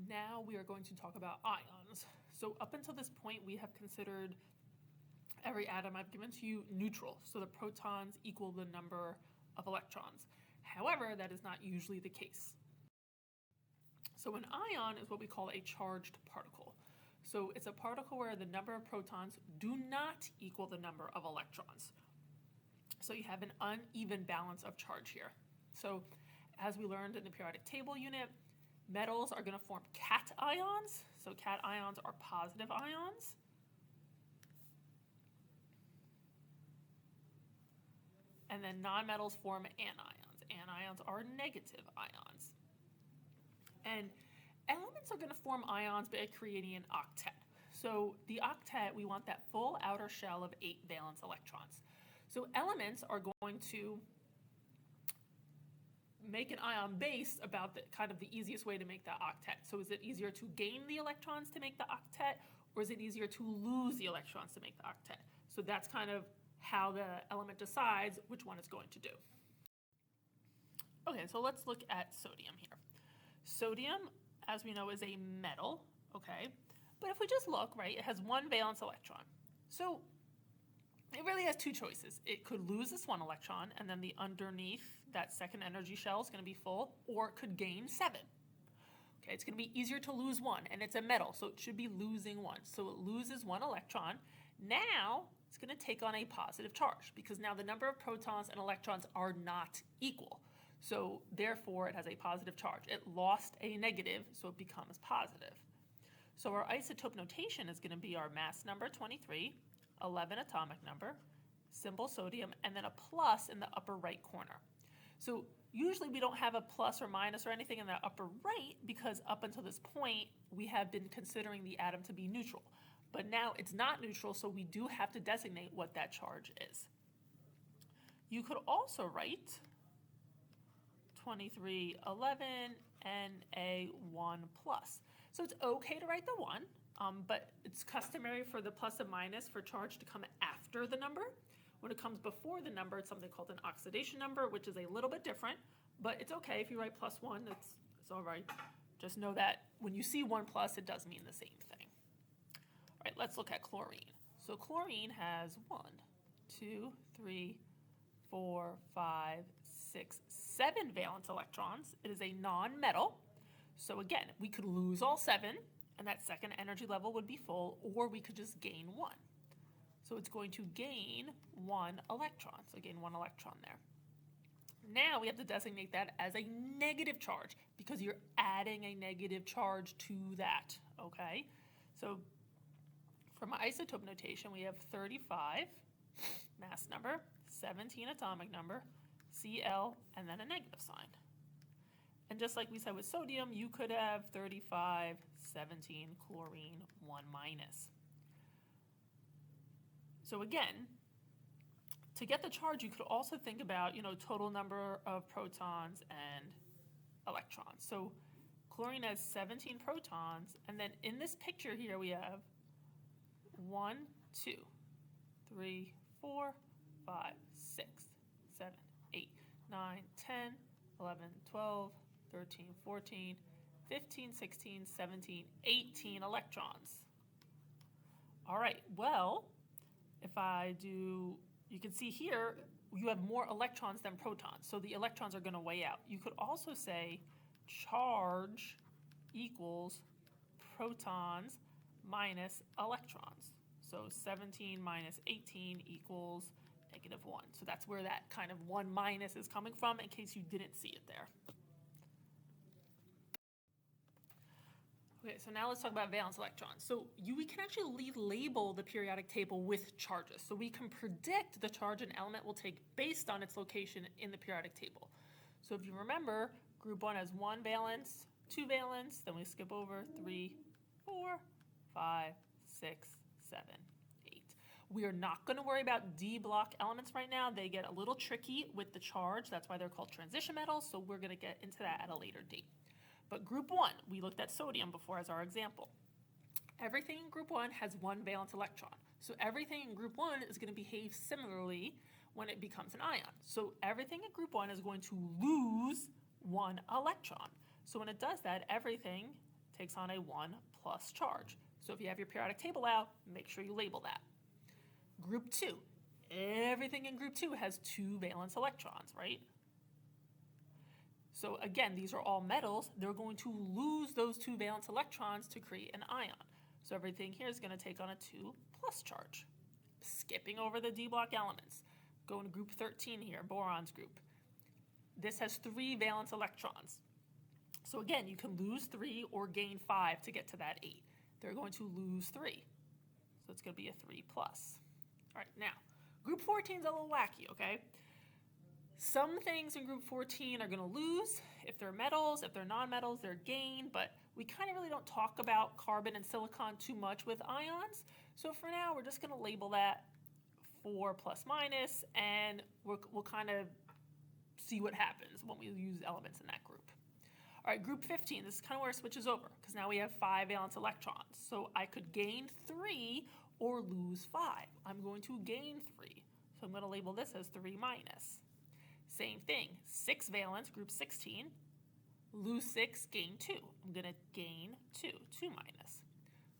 Now we are going to talk about ions. So up until this point, we have considered every atom I've given to you neutral. So the protons equal the number of electrons. However, that is not usually the case. So an ion is what we call a charged particle. So it's a particle where the number of protons do not equal the number of electrons. So you have an uneven balance of charge here. So as we learned in the periodic table unit, metals are going to form cations. So cations are positive ions. And then nonmetals form anions. Anions are negative ions. And elements are going to form ions by creating an octet. So the octet, we want that full outer shell of 8 valence electrons. So elements are going to make an ion base about the kind of the easiest way to make that octet. So is it easier to gain the electrons to make the octet, or is it easier to lose the electrons to make the octet? So that's kind of how the element decides which one it's going to do. Okay, so let's look at sodium here. Sodium, as we know, is a metal, okay? But if we just look, right, it has 1 valence electron. So it really has 2 choices. It could lose this 1 electron, and then the underneath, that second energy shell is going to be full, or it could gain 7. Okay, it's going to be easier to lose 1, and it's a metal, so it should be losing 1. So it loses 1 electron. Now it's going to take on a positive charge, because now the number of protons and electrons are not equal. So therefore, it has a positive charge. It lost a negative, so it becomes positive. So our isotope notation is going to be our mass number 23, 11 atomic number, symbol sodium, and then a plus in the upper right corner. So usually we don't have a plus or minus or anything in the upper right, because up until this point, we have been considering the atom to be neutral. But now it's not neutral, so we do have to designate what that charge is. You could also write 2311 Na1 plus. So it's okay to write the 1, but it's customary for the plus and minus for charge to come after the number. When it comes before the number, it's something called an oxidation number, which is a little bit different, but it's okay if you write plus 1, it's all right. Just know that when you see 1 plus, it does mean the same thing. All right, let's look at chlorine. So chlorine has 1, 2, 3, 4, 5, 6, 7 valence electrons. It is a non-metal. So again, we could lose all 7, and that second energy level would be full, or we could just gain 1. So it's going to gain 1 electron. So gain 1 electron there. Now we have to designate that as a negative charge, because you're adding a negative charge to that, okay? So for my isotope notation, we have 35 mass number, 17 atomic number, Cl, and then a negative sign. And just like we said with sodium, you could have 35, 17, chlorine, 1 minus. So again, to get the charge, you could also think about, total number of protons and electrons. So chlorine has 17 protons, and then in this picture here we have 1, 2, 3, 4, 5, 6, 7, 8, 9, 10, 11, 12, 13, 14, 15, 16, 17, 18 electrons. All right, well, if I do, you can see here, you have more electrons than protons, so the electrons are going to weigh out. You could also say charge equals protons minus electrons. So 17 minus 18 equals negative 1. So that's where that kind of 1 minus is coming from, in case you didn't see it there. Okay, so now let's talk about valence electrons. So we can actually label the periodic table with charges. So we can predict the charge an element will take based on its location in the periodic table. So if you remember, group 1 has 1 valence, 2 valence, then we skip over 3, 4, 5, 6, 7, 8. We are not going to worry about D block elements right now. They get a little tricky with the charge. That's why they're called transition metals, so we're going to get into that at a later date. But group 1, we looked at sodium before as our example. Everything in group 1 has 1 valence electron. So everything in group 1 is going to behave similarly when it becomes an ion. So everything in group 1 is going to lose 1 electron. So when it does that, everything takes on a 1 plus charge. So if you have your periodic table out, make sure you label that. Group 2. Everything in group 2 has 2 valence electrons, right? So again, these are all metals. They're going to lose those 2 valence electrons to create an ion. So everything here is going to take on a 2 plus charge. Skipping over the D block elements. Going to group 13 here, boron's group. This has 3 valence electrons. So again, you can lose 3 or gain 5 to get to that 8. They're going to lose 3. So it's going to be a 3 plus. All right, now, group 14 is a little wacky, okay? Some things in group 14 are going to lose. If they're metals, if they're non-metals, they're gain, but we kind of really don't talk about carbon and silicon too much with ions. So for now, we're just going to label that 4 plus minus, and we'll kind of see what happens when we use elements in that group. All right, group 15, this is kind of where it switches over, because now we have 5 valence electrons. So I could gain 3 or lose 5. I'm going to gain 3. So I'm going to label this as 3 minus. Same thing, 6 valence, group 16, lose 6, gain 2. I'm going to gain 2, 2 minus.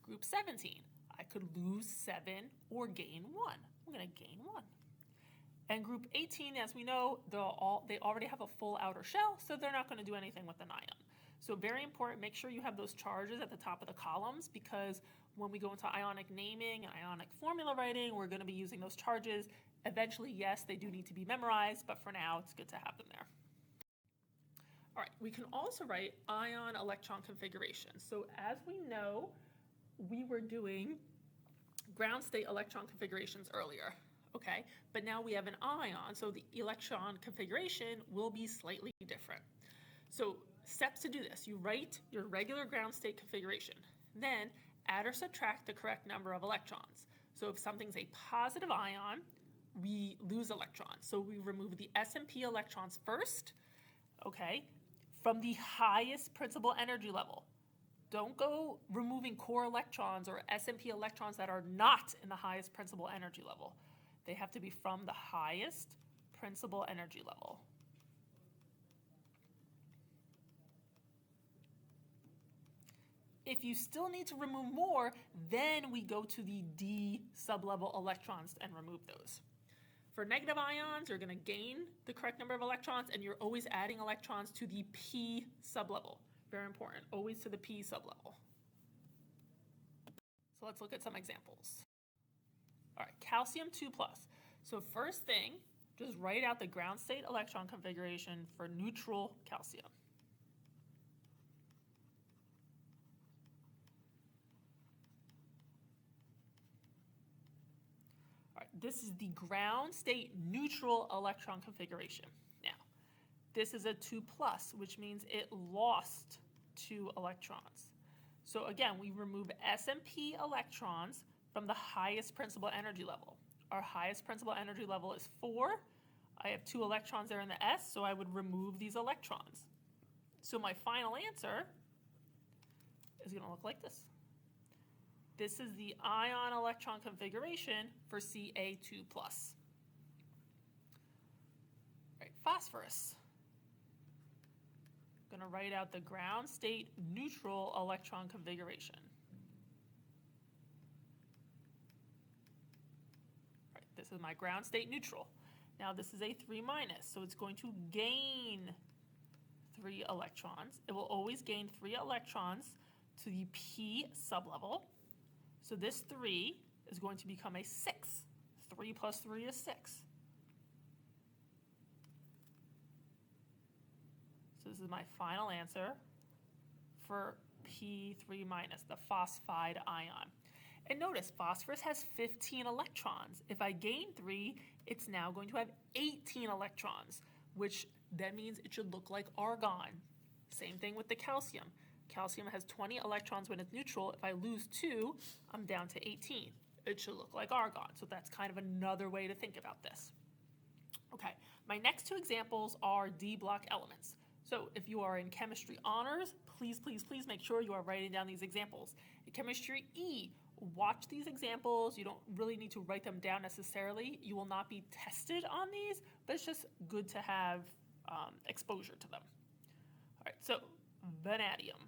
Group 17, I could lose 7 or gain 1. I'm going to gain 1. And group 18, as we know, they already have a full outer shell, so they're not going to do anything with an ion. So very important, make sure you have those charges at the top of the columns, because when we go into ionic naming and ionic formula writing, we're going to be using those charges. Eventually, yes, they do need to be memorized, but for now, it's good to have them there. All right, we can also write ion electron configuration. So as we know, we were doing ground state electron configurations earlier. Okay, but now we have an ion, so the electron configuration will be slightly different. So steps to do this, you write your regular ground state configuration, then add or subtract the correct number of electrons. So if something's a positive ion, we lose electrons. So we remove the S and P electrons first, okay, from the highest principal energy level. Don't go removing core electrons or S and P electrons that are not in the highest principal energy level. They have to be from the highest principal energy level. If you still need to remove more, then we go to the D sublevel electrons and remove those. For negative ions, you're going to gain the correct number of electrons, and you're always adding electrons to the P sublevel. Very important, always to the P sublevel. So let's look at some examples. All right, calcium 2+. So first thing, just write out the ground state electron configuration for neutral calcium. All right, this is the ground state neutral electron configuration. Now, this is a 2+, which means it lost 2 electrons. So again, we remove S and P electrons from the highest principal energy level. Our highest principal energy level is 4. I have 2 electrons there in the S, so I would remove these electrons. So my final answer is going to look like this. This is the ion electron configuration for Ca2+. All right, phosphorus. I'm going to write out the ground state neutral electron configuration. This is my ground state neutral. Now this is a 3-, so it's going to gain 3 electrons. It will always gain 3 electrons to the P sublevel. So this 3 is going to become a 6. 3 plus 3 is 6. So this is my final answer for P3-, the phosphide ion. And notice, phosphorus has 15 electrons. If I gain 3, it's now going to have 18 electrons, which then means it should look like argon. Same thing with the calcium. Calcium has 20 electrons when it's neutral. If I lose 2, I'm down to 18. It should look like argon. So that's kind of another way to think about this. Okay, my next 2 examples are D block elements. So if you are in chemistry honors, please, please, please make sure you are writing down these examples. In chemistry E, watch these examples. You don't really need to write them down necessarily. You will not be tested on these, but it's just good to have exposure to them. All right, so vanadium.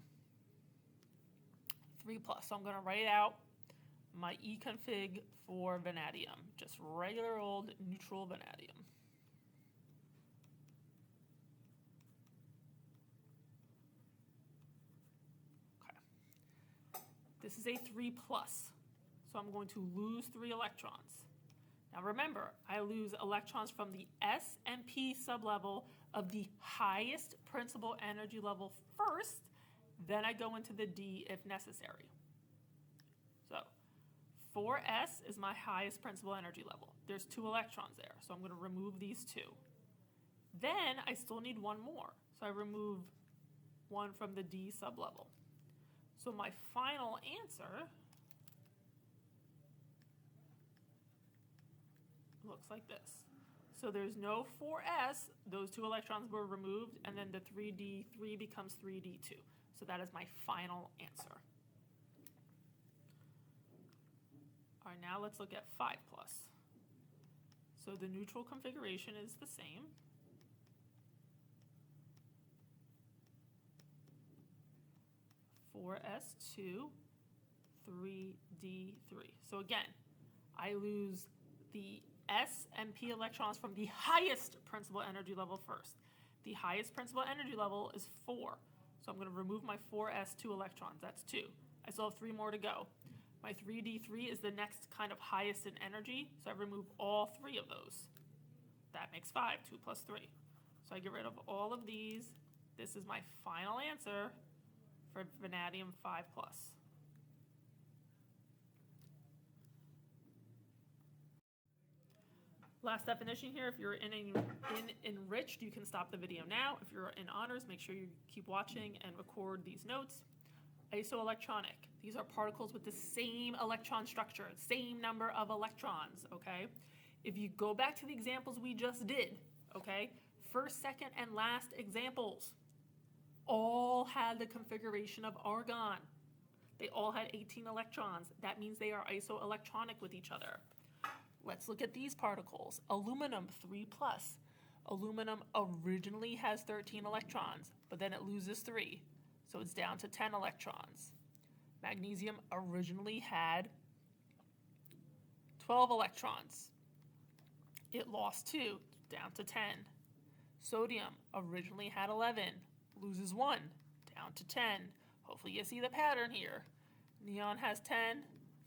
3 plus. So I'm going to write out my E-config for vanadium, just regular old neutral vanadium. Okay. This is a 3 plus, so I'm going to lose 3 electrons. Now remember, I lose electrons from the S and P sublevel of the highest principal energy level first, then I go into the D if necessary. So 4S is my highest principal energy level. There's 2 electrons there, so I'm going to remove these 2. Then I still need 1 more, so I remove 1 from the D sublevel. So my final answer looks like this. So there's no 4s, those 2 electrons were removed, and then the 3d3 becomes 3d2. So that is my final answer. All right, now let's look at 5 plus. So the neutral configuration is the same. Four S2, 3d3. So again, I lose the S and P electrons from the highest principal energy level first. The highest principal energy level is 4. So I'm going to remove my 4s2 electrons. That's 2. I still have 3 more to go. My 3d3 is the next kind of highest in energy, so I remove all 3 of those. That makes 5, 2 plus 3. So I get rid of all of these. This is my final answer for vanadium 5 plus. Last definition here, if you're in enriched, you can stop the video now. If you're in honors, make sure you keep watching and record these notes. Isoelectronic, these are particles with the same electron structure, same number of electrons, okay? If you go back to the examples we just did, okay, first, second, and last examples all had the configuration of argon. They all had 18 electrons. That means they are isoelectronic with each other. Let's look at these particles. Aluminum 3 plus. Aluminum originally has 13 electrons, but then it loses 3. So it's down to 10 electrons. Magnesium originally had 12 electrons. It lost 2, down to 10. Sodium originally had 11, loses 1, down to 10. Hopefully you see the pattern here. Neon has 10,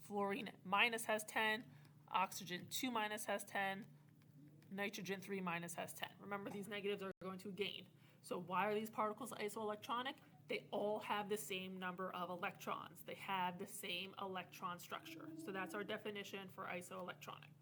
fluorine minus has 10, oxygen 2 minus has 10, nitrogen 3 minus has 10. Remember, these negatives are going to gain. So why are these particles isoelectronic? They all have the same number of electrons. They have the same electron structure. So that's our definition for isoelectronic.